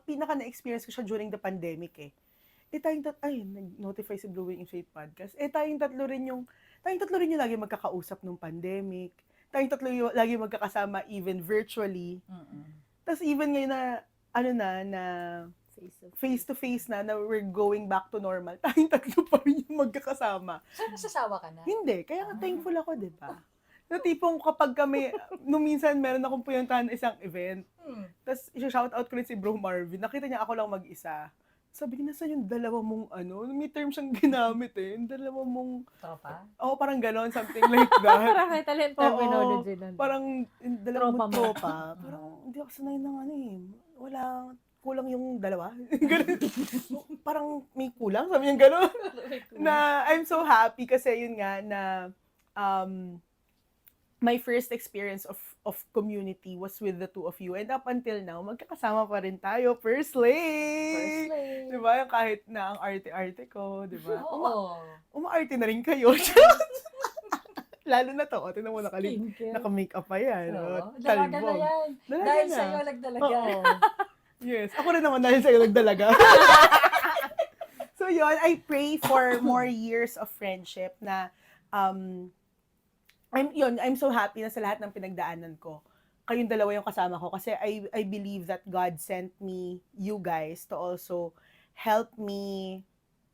pinaka na-experience ko siya during the pandemic eh. Tayong nag-notify si Blue Wing Faith Podcast. Tayong tatlo rin yung lagi magkakausap nung pandemic. Tayong tatlo yung lagi magkakasama even virtually. Tapos even ngayon na face to face na we're going back to normal. Tayong tatlo pa rin yung magkakasama. So, nasasawa ka na? Hindi, kaya thankful ako, 'di ba? Na tipong kapag kami, nung minsan meron akong puntahan na isang event, tapos i-shoutout ko rin si Bro Marvin, nakita niya ako lang mag-isa. Sabi niya, nasa yung dalawa mong may term siyang ginamit eh, yung dalawa mong, Tropa? parang ganon, something like that. Parang may talent terminology nun. Parang yung dalawa Tropa mong mo. tropa. Parang hindi ako sanay ng kulang yung dalawa. Ganun. Parang may kulang, sabi niya ganon. Na I'm so happy kasi yun nga na, my first experience of community was with the two of you. And up until now, magkakasama pa rin tayo. First lay! Diba? Kahit na ang arte-arte ko, diba? Oo. Umaarte na rin kayo. Lalo na to. Tingnan mo, Skincare. naka-makeup pa yan. Oo. Dalaga na Talbog. yan. Dalaga Dahil na. sa'yo, nagdalaga. Oo. Yes. Ako rin naman dahil sa'yo nagdalaga. So yun, I pray for more years of friendship na I'm so happy na sa lahat ng pinagdaanan ko. Kayong dalawa yung kasama ko kasi I believe that God sent me, you guys, to also help me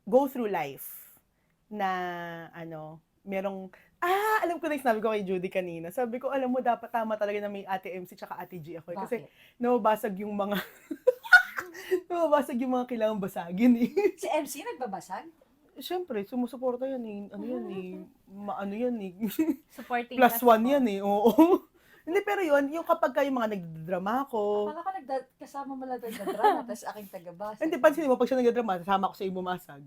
go through life na merong alam ko na yung sinabi ko kay Judy kanina. Sabi ko, alam mo, dapat tama talaga na may Ate MC tsaka Ate G ako. Kasi nababasag yung mga kailangan basagin eh. Si MC nagbabasag? Siyempre, sumusuporta yan eh. Ano yan eh. Supporting Plus cast one mo. yan eh. Oo. Hindi, pero yun, yung kapag yung mga nagdrama ko. Akala ko kasama mo lang nagdadrama, tapos aking tagabasa. Hindi, pansinin mo, pag siya nagdrama, sasama ko sa iyo bumasag.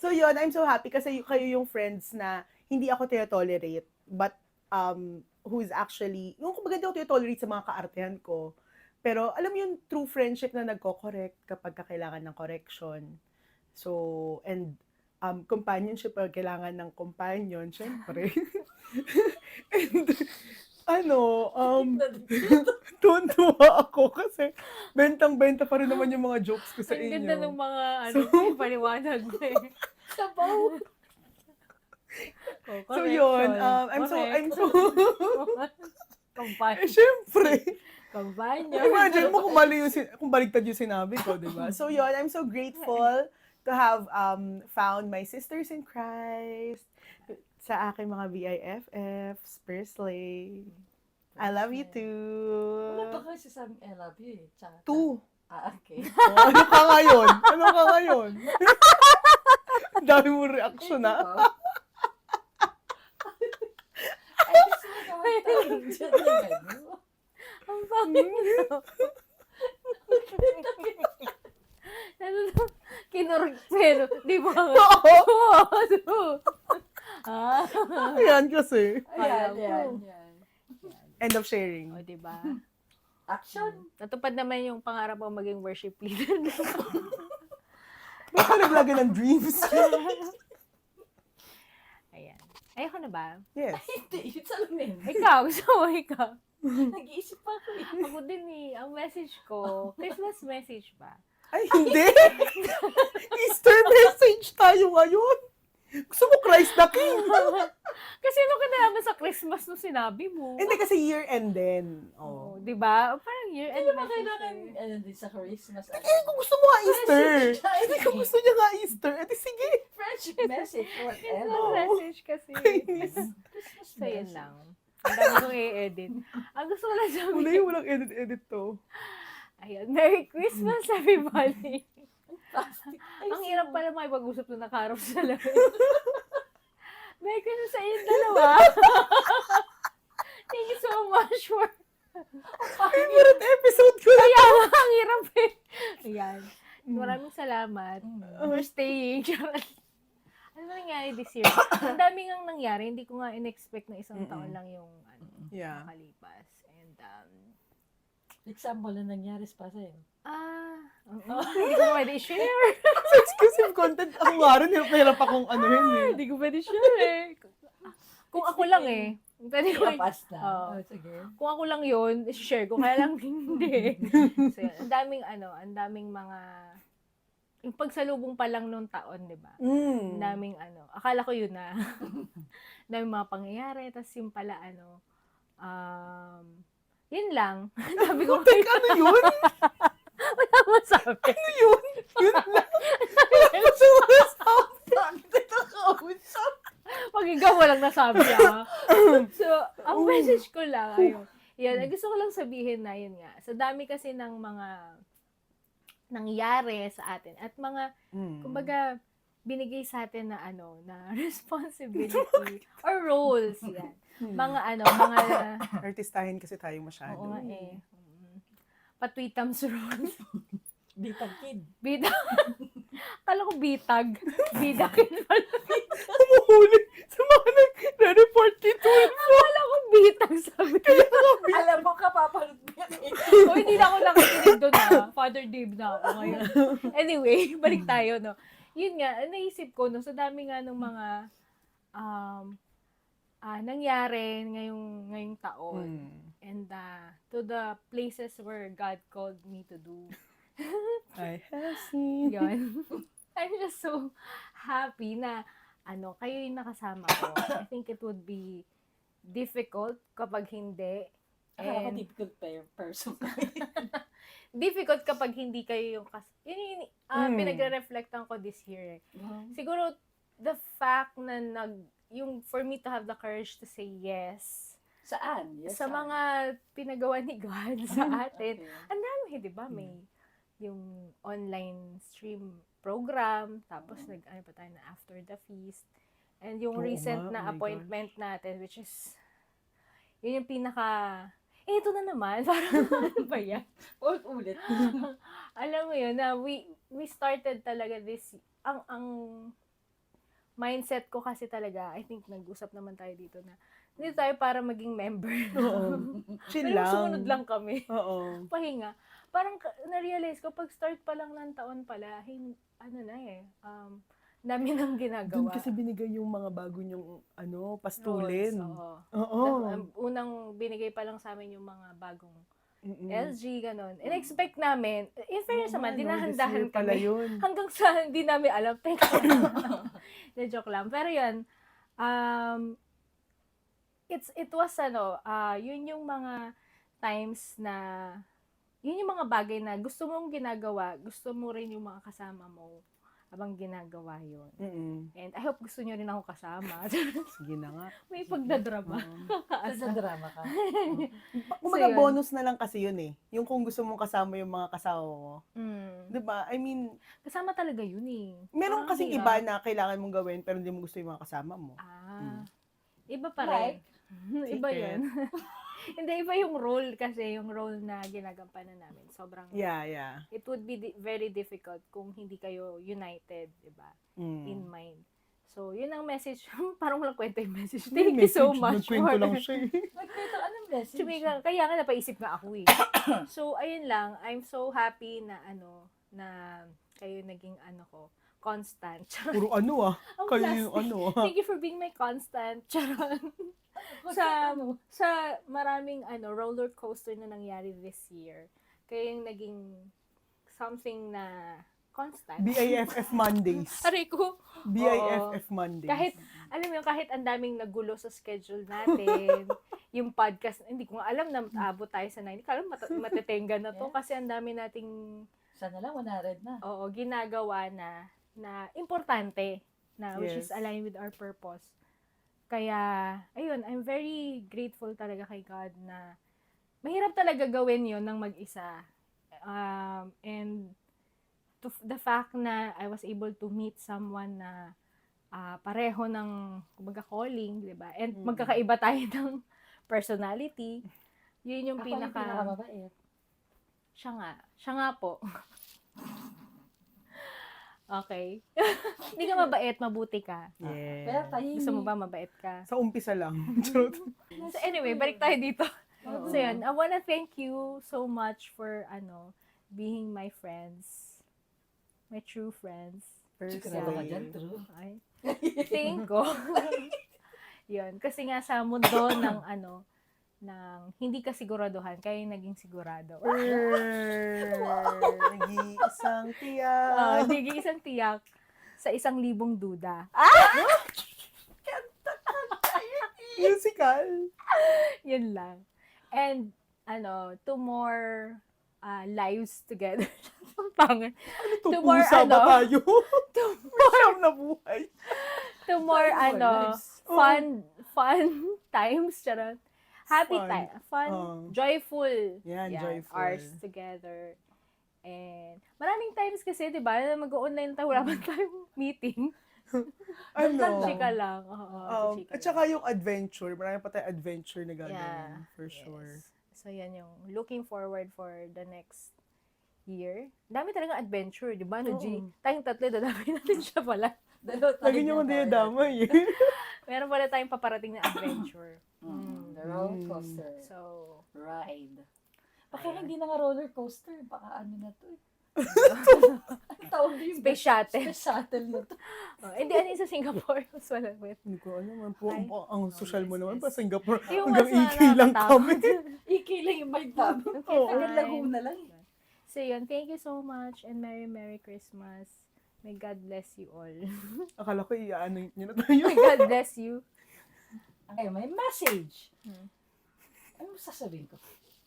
So yun, I'm so happy kasi kayo yung friends na hindi ako tolerate, but who is actually, yung kumbaga hindi ako tolerate sa mga kaartehan ko. Pero alam mo yung true friendship na nagko-correct kapag kailangan ng correction. So, and companionship, kailangan ng companion, syempre. And, tuwan-tuwa ako kasi bentang-benta pa rin naman yung mga jokes ko sa Ang inyo. ganda ng mga, paliwanag mo eh. Sabaw! So yun, I'm so, Companion. syempre. Companion. Imagine mo kung baligtad yung sinabi ko, di ba? So yun, I'm so grateful to have found my sisters in Christ, sa aking mga BIFFs, Persley. I love you too. Wala pa kasi sabing I love you eh. Tsaka. Two. Okay. Oh, ano ka ngayon? Ang dami mo reaction na. Ay, gusto mo naman tawag dyan yung ano. Ang pangit. Kinurog, pero, di ba? Oo. Ah. Ayan kasi. Ayan, Alam yan, ko. yan. End of sharing. O, di ba? Action. Natupad naman yung pangarap mo maging worship leader. Ba't ka naglaga ng dreams? Ayan. Ayoko na ba? Yes. Hindi, yun salamin. Ikaw, gusto mo ikaw? Nag-iisip pa ako eh. Ako din eh. Ang message ko, Christmas message ba? Ay, hindi! Easter message tayo ngayon! Gusto mo Christ the King! Kasi ano ka naman sa Christmas no sinabi mo? Hindi kasi year-end din. Oh, Oh. di ba? Parang year-end Hindi ba message kailangan, eh. ano din sa Christmas? Kung gusto mo nga Easter! Message. Kung gusto niya nga Easter, edi sige! Friendship message, It's whatever. a message kasi. Kainis. Christmas So, yun message. lang. Ang dami kong i-edit. Ang gusto ko lang sabihin. Wala yung walang edit-edit to. Ayun, Merry Christmas, everybody. Plastic. Ay, Ang hirap pala makipag-usap na nakaharap sa lahat. Merry Christmas sa inyong dalawa. Thank you so much for... Favorite episode ko na Kaya nga, ang hirap eh. Ayan. Maraming salamat for staying. Ano nangyari this year? Ang dami ngang nangyari. Hindi ko nga in-expect na isang taon lang yung Yeah. nakalipas. And, Example na nangyari pa sa'yo. hindi ko pwede i-share. Exclusive content. Ako nga rin, hirap akong anuhin eh. Hindi ko pwede i-share eh. Kung ako lang pwede ko, Iyapas na. Oo. Oh, sige. kung ako lang yun, share ko, kaya lang hindi. So, yun, ang daming mga, yung pagsalubong pa lang nung taon, di ba? Ang daming akala ko yun na, ang daming mga pangyayari, tapos yung pala yun lang. Sabi ko, Teka, ano yun? wala masabi. Ano yun? Yun lang. Wala ko sumasabi. Nakakausap. Pag ikaw walang nasabi, So, ang message ko lang, ayun. Yan, gusto ko lang sabihin na yun nga. Sa dami kasi ng mga nangyari sa atin at mga, kumbaga, binigay sa atin na na responsibility or roles yan. Mga mga Artistahin kasi tayo masyado. oo nga patwitams roles. Bitag kid. Bitag. Kala ko bitag. Bidakin pala. Humuhuli sa mga nag-report kito. Kala ko bitag sabi. Alam mo, kapapanood mo yan. O, hindi na ako nakikinig doon Father Dave na ako ngayon. Anyway, balik tayo, no. Yun nga, naisip ko, no, sa dami nga ng mga nangyari ngayong taon. And to the places where God called me to do. I have seen. Yun. I'm just so happy na kayo yung nakasama ko. I think it would be difficult kapag hindi. Akala ko typical person ka. Difficult kapag hindi kayo yung yun pinagre-reflectan ko this year. Siguro, the fact na yung for me to have the courage to say yes. Saan? Yes, Sa saan? mga pinagawa ni God sa atin. Okay. Ang dami, di ba? May yung online stream program, tapos nag-ano pa tayo na after the feast. And yung Oo recent nga, na oh my appointment natin, which is, yun yung pinaka, ito na naman, parang ano ba yan? Ulit. Alam mo yun, na we started talaga this, ang mindset ko kasi talaga, I think nag-usap naman tayo dito na, hindi tayo para maging member. Oo. Chill Pero lang. sumunod lang kami. Oo. Pahinga. Parang na-realize ko, pag start pa lang ng taon pala, dami nang ginagawa. Doon kasi binigay yung mga bago niyong, pastulin. Roles, Oo. Unang binigay pa lang sa amin yung mga bagong LG, ganon. In-expect namin, in fairness naman, dinahandahan pala kami. yun. Hanggang sa hindi namin alam. Na joke lang. Pero yun, it was yun yung mga times na, yun yung mga bagay na gusto mong ginagawa, gusto mo rin yung mga kasama mo habang ginagawa yun. And I hope gusto nyo rin ako kasama. Sige na nga. May pagdadrama. Sa drama ka. Kumaga yun. bonus na lang kasi yun eh. Yung kung gusto mong kasama yung mga kasama mo. Diba? I mean, Kasama talaga yun eh. meron Parang kasing hirap. iba na kailangan mong gawin pero hindi mo gusto yung mga kasama mo. Iba pa rin. Iba Secret. yun. Hindi, iba yung role kasi, yung role na ginagampanan namin. Sobrang, Yeah. it would be very difficult kung hindi kayo united, diba? In mind. So, yun ang message. Parang walang kwenta yung message. Thank you so much. Nagkwento lang siya eh. Nagkwento, anong message? Kaya nga napaisip nga ako eh. So, ayun lang. I'm so happy na na kayo naging constant. Puro Ang Kayo plastic. yung Thank you for being my constant. Charon. sa maraming roller coaster na nangyari this year. Kayo yung naging something na constant. BIFF Mondays. Aray ko. BIFF Mondays. Kahit, alam mo yun, kahit ang daming nagulo sa schedule natin, yung podcast, hindi ko nga alam na abot tayo sa 90. Kala matetenga na to kasi ang dami nating Sana lang, 100 na. ginagawa na importante na which is Yes. aligned with our purpose. Kaya, ayun, I'm very grateful talaga kay God na mahirap talaga gawin yon ng mag-isa. And the fact na I was able to meet someone na pareho ng kumbaga calling, 'di ba? And magkakaiba tayo ng personality. Yun yung Ako yung pinakamabait. Siya nga po. Okay. Hindi ka mabait, mabuti ka. Yeah. Pero tahimik. Gusto mo ba mabait ka? Sa umpisa lang. Charot. So anyway, balik tayo dito. So yun, I wanna thank you so much for being my friends. My true friends. Sigurado ka dyan, true. Ay. Tingin ko. Yun. Kasi nga sa mundo ng ng hindi kasiguraduhan, kaya yung naging sigurado. Nag-iisang tiyak. Naging isang tiyak sa 1,000 duda. Musical. Yun lang. And, 2 more lives together. Ang pangit. Ano to? Two more, Pusa ba tayo? 2 Siyam na buhay. more, lives. fun times. Charot. Happy Fun. time. Fun, joyful. Yan, joyful. Hours together. And, maraming times kasi, di ba, na mag-online tayo, wala pa tayong meeting. Ano? Chika lang. Oo, chika At lang. saka yung adventure. Marami pa tayong adventure na gagawin. Yeah, For yes. sure. So, yan yung looking forward for the next year. Dami talaga adventure, di ba? No, G? Oo. Tayong tatlo, dadami natin siya pala. Lagi niyo man dinadamay eh. Meron pala tayong paparating na adventure. The roller coaster. So, Ride. Baka Ayan. hindi na nga roller coaster. Baka ano na to eh. Ang tawag din yung Space shuttle. Space shuttle na to. Hindi, ano yung sa Singapore? Mas malapit. Hindi ko alam. Ang social mo yes, naman yes. pa Singapore. Yung Hanggang mas EK lang kami. Iki lang yung mind namin. Oo. Hanggang Laguna lang. So, yun. Thank you so much and Merry Christmas. May God bless you all. Akala ko iaano nyo na tayo. May God bless you. Okay, may message. Hmm. Ano sasabihin ko?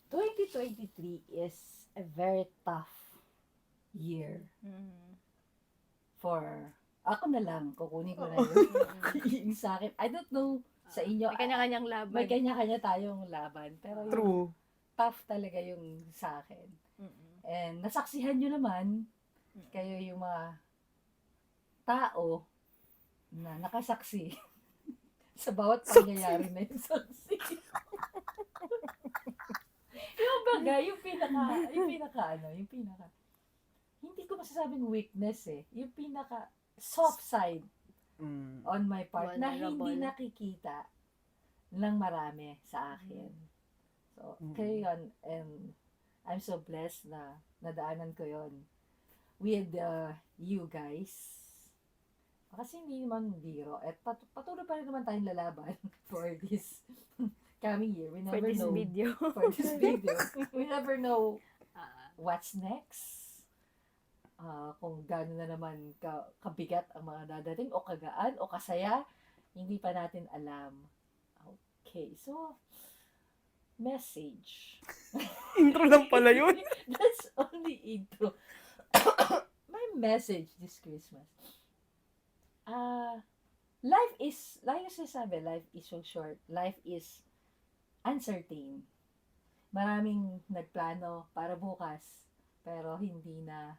2023 is a very tough year for ako na lang, kukunin ko na yun. Yung sa akin. I don't know sa inyo. May kanya-kanyang laban. May kanya-kanya tayong laban. Pero yung True. tough talaga yung sa akin. And nasaksihan nyo naman, kayo yung mga tao na nakasaksi sa bawat pangyayari na yung saksi. Yung baga, yung pinaka, hindi ko masasabing weakness eh. Yung pinaka soft side on my part na Vulnerable. hindi nakikita ng marami sa akin. So, kayo yun, and I'm so blessed na nadaanan ko yon with you guys. Kasi hindi naman biro. At patuloy pa rin naman tayong lalaban for this coming year. We For never this know. video. For this video. We never know what's next. Kung gano'n na naman kabigat ang mga dadating o kagaan o kasaya, hindi pa natin alam. Okay, so message. Intro lang pala yun. That's only intro. My message this Christmas. Life is, like I sabi, life is so short. Life is uncertain. Maraming nagplano para bukas, pero hindi na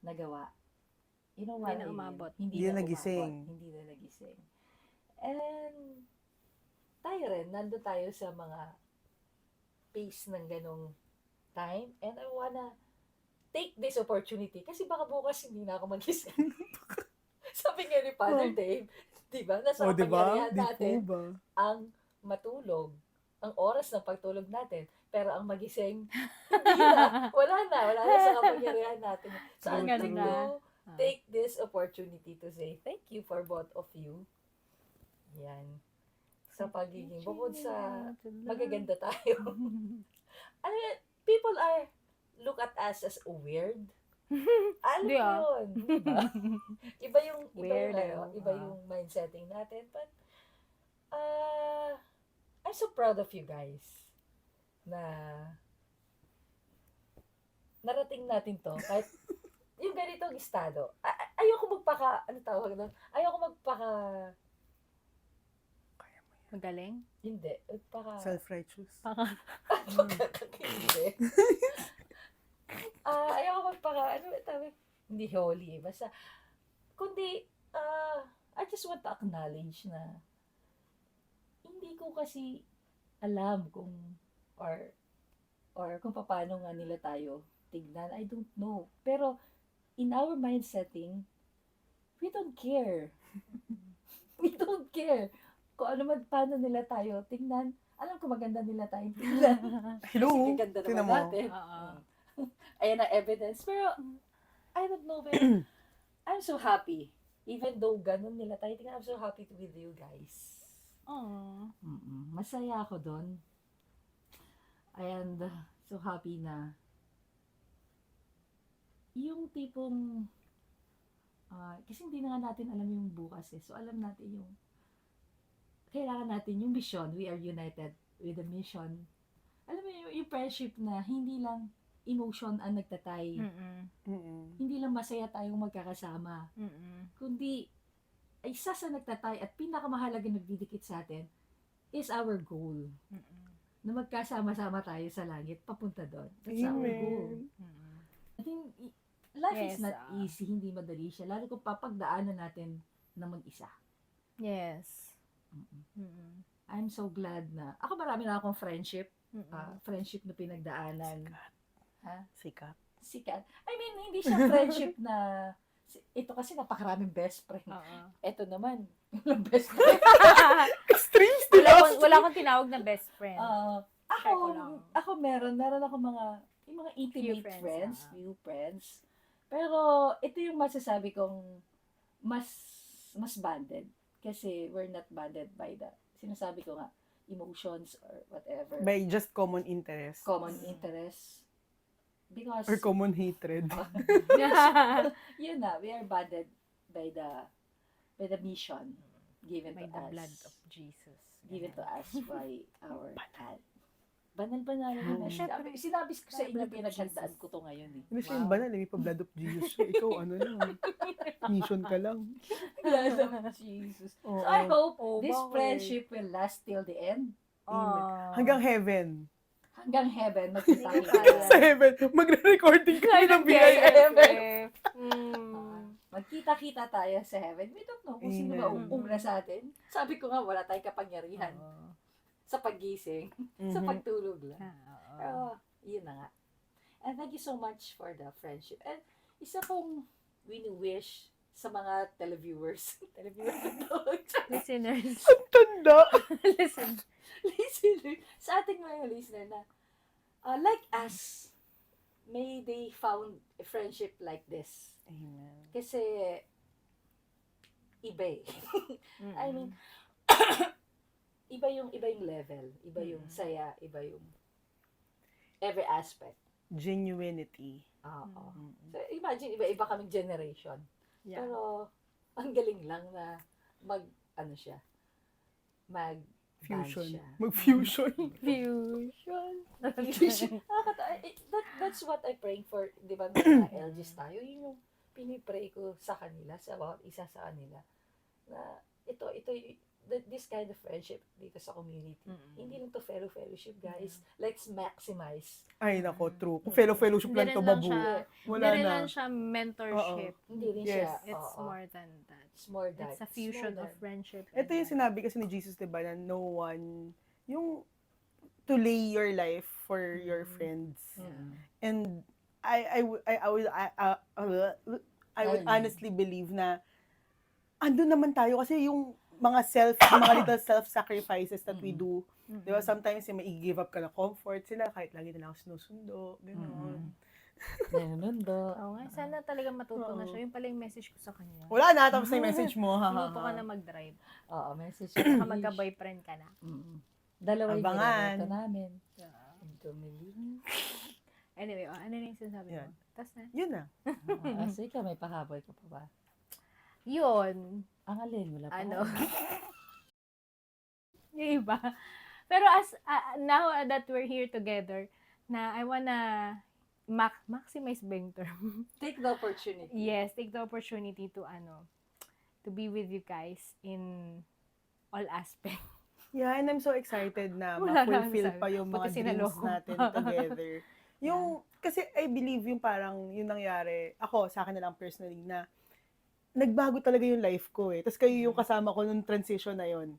nagawa. You know what? Hindi na umabot. Hindi na nagising. Hindi na nagising. And tayo rin, nando tayo sa mga pace ng ganong time. And I wanna take this opportunity kasi baka bukas hindi na ako magising. Sabi nga ni Father Dave, di ba? Nasa kapangyarihan natin ba? ang matulog, ang oras ng pagtulog natin. Pero ang magising, hindi na. Wala na sa kapangyarihan natin. So, Ang I'd like galing to take this opportunity to say thank you for both of you. Yan. Sa pagiging, bukod sa magaganda tayo. Ano yan, people are, look at us as weird. Alam Di mo yun. Diba? Iba Weirdo. yung mindsetting natin. But, I'm so proud of you guys na narating natin to. Kahit yung ganitong estado. Ayoko magpaka, ano tawag doon? Ayoko magpaka, Magaling? hindi. Magpaka, Self-righteous. hindi. Ayoko magpaka, ano tawag? Hindi holy eh. Basta, kundi, I just want to acknowledge na hindi ko kasi alam kung or kung paano nga nila tayo tignan. I don't know. Pero in our mind setting, we don't care. We don't care. Kung ano man paano nila tayo tignan. Alam ko maganda nila tayo tignan. Hello. Kasi ganda Tingnan naman mo. natin. Oo. Ayan ang evidence. Pero, I don't know, pero I'm so happy. Even though ganun nila tayo tignan, I'm so happy with you guys. Oh. Masaya ako doon. And so happy na yung tipong kasi hindi na nga natin alam yung bukas eh. So alam natin yung kailangan natin yung mission. We are united with the mission. Alam mo yung friendship na hindi lang emotion ang nagtatay. Hindi lang masaya tayong magkakasama. Kundi isa sa nagtatay at pinakamahalaga nagdidikit sa atin is our goal. Na magkasama-sama tayo sa langit, papunta doon. That's our goal. I think life is not easy, hindi madali siya. Lalo kung papagdaanan natin na mag-isa. Yes. I'm so glad na, ako marami na akong friendship. Friendship na pinagdaanan. Sikat. I mean, hindi siya friendship na, ito kasi napakaraming best friend. Ito naman, yung best friend. Extremes, Wala akong tinawag na best friend. Share ko lang. Ako meron ako yung mga intimate Few friends, friends, few friends. Pero ito yung masasabi kong mas banded. Kasi we're not banded by the, sinasabi ko nga, emotions or whatever. By just common interest. Common interest. Because, Or common hatred. yun na, we are banded by the mission given By to the us. blood of Jesus. Given to us by our God. Banal-banal na. Syempre. Sinabi ko sa inyo, Blood of pinaghandaan Jesus. ko to ngayon eh. Hindi siya yung banal, may pa-blood of Jesus. Ikaw, ano lang. Mission ka lang. Blood of Jesus. So I hope this friendship will last till the end. Hanggang heaven. Hanggang heaven, magkita Sa heaven, magre-recording kami ng BIF. Magkita-kita tayo sa heaven. We don't know kung sino ba uuna sa atin. Sabi ko nga, wala tayong kapangyarihan sa paggising, sa pagtulog lang. Pero, yun na nga. And thank you so much for the friendship. And isa kong wini-wish sa mga televiewers. Listeners. Tanda. Listen. Listener. Sa ating mga listener na, like us, may they found a friendship like this. Amen. Kasi, iba eh. I mean, iba yung level, iba yung saya, iba yung every aspect. Genuinity. Oo. So, imagine, iba-iba kaming generation. Yeah. Pero, ang galing lang na mag-fusion. Fusion. Mag-fusion. Fusion. That's what I pray for, di ba, mga LGs tayo, yun yung pinipray ko sa kanila, sa bawat isa sa kanila, na this kind of friendship dito sa community. Hindi lang to fellowship, guys. Let's maximize. Ay, nako, true. Kung fellowship lang to, babu. Wala Hindi na. lang siya mentorship. Hindi rin Yes. siya. It's oo. more than that. It's more than. It's a fusion of friendship. Ito yung sinabi kasi ni Jesus, diba, na no one, yung to lay your life for your friends. And I would honestly believe na andun naman tayo kasi yung mga little self-sacrifices that we do. Diba, sometimes yung mai-give up ka na comfort sila kahit lagi na lang sinusundo. Gano'n. Oo nga, sana talaga matuto na siya. Yung pala yung message ko sa kanya. Wala na, tapos na yung message mo. Matuto ka na mag-drive. Oo, message. Saka magka-boyfriend ka na. Dalawa yung Abangan. ginagawa namin. Anyway, ano na yung sinasabi mo? Yan. Tas na. Yun na. So, ikaw, may pahabol ka pa ba? Yun. Ang alin, wala pa. Ano? Yung iba. Pero now that we're here together, na I wanna maximize ba yung term? Take the opportunity. Yes, take the opportunity to be with you guys in all aspects. Yeah, and I'm so excited na Wala na ma-fulfill akong pa yung mga Buti dreams sinaloko. natin together. Yung, kasi I believe yung parang yung nangyari, ako, sa akin na lang personally, na nagbago talaga yung life ko eh. Tapos kayo yung kasama ko nung transition na yun.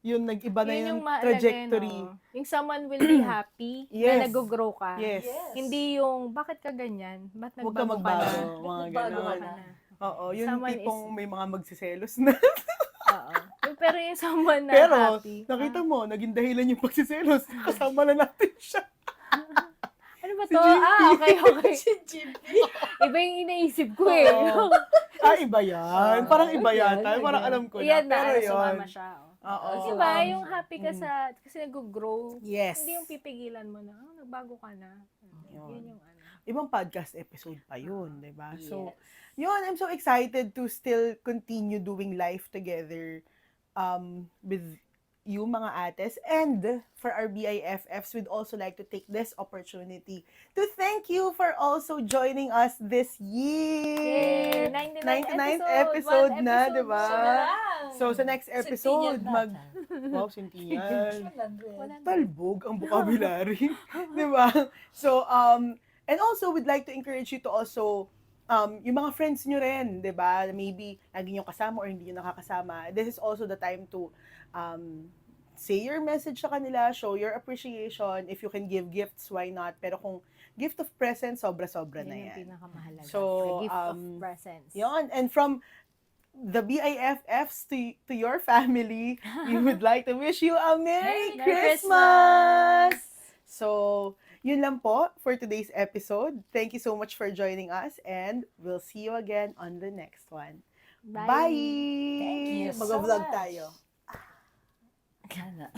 Yung nag-iba na yung trajectory. No? Yung someone will be happy Yes. na nag-grow ka. Yes. Hindi yung, bakit ka ganyan? Ba't Huwag ka nagbago ka na? magbago. Mga Nagbago ka ganon. na. Oo, yung Someone tipong is- may mga magsiselos na. Oo. Pero yung someone na Pero, happy. nakita mo, naging dahilan yung pagsiselos. Kasama na natin siya. Ano ba Si to? Jimpy. Okay. Si Jimpy. Iba yung inaisip ko eh. Oo. Iba yan. Parang iba Okay, yata. okay. Parang alam ko na. Yan na, Pero yun. sumama siya. Oh. Oo. Diba? Yung happy ka kasi nag-grow. Yes. Hindi yung pipigilan mo na, nagbago ka na. Yun yung ano. Ibang podcast episode pa yun, di ba? So, Yes. yun, I'm so excited to still continue doing life together with you, mga ates. And for our BIFFs, we'd also like to take this opportunity to thank you for also joining us this year. Yay! 99th 99th episode. episode One na, episode di ba? lang. So, sa next episode, Centennial na. Wow, Sintiyan. 100. Talbog ang vocabulary. Di ba? So, and also, we'd like to encourage you to also, yung mga friends nyo rin, di ba? Maybe, lagi nyo kasama or hindi nyo nakakasama. This is also the time to say your message sa kanila, show your appreciation. If you can give gifts, why not? Pero kung gift of present, sobra-sobra na Yun yung yan. pinakamahalaga. So, The gift of presence. Yun. And from the BIFFs to your family, we would like to wish you a Merry Christmas! So, yun lang po for today's episode. Thank you so much for joining us and we'll see you again on the next one. Bye! Bye! Thank you so Mag-vlog much. tayo. Sana.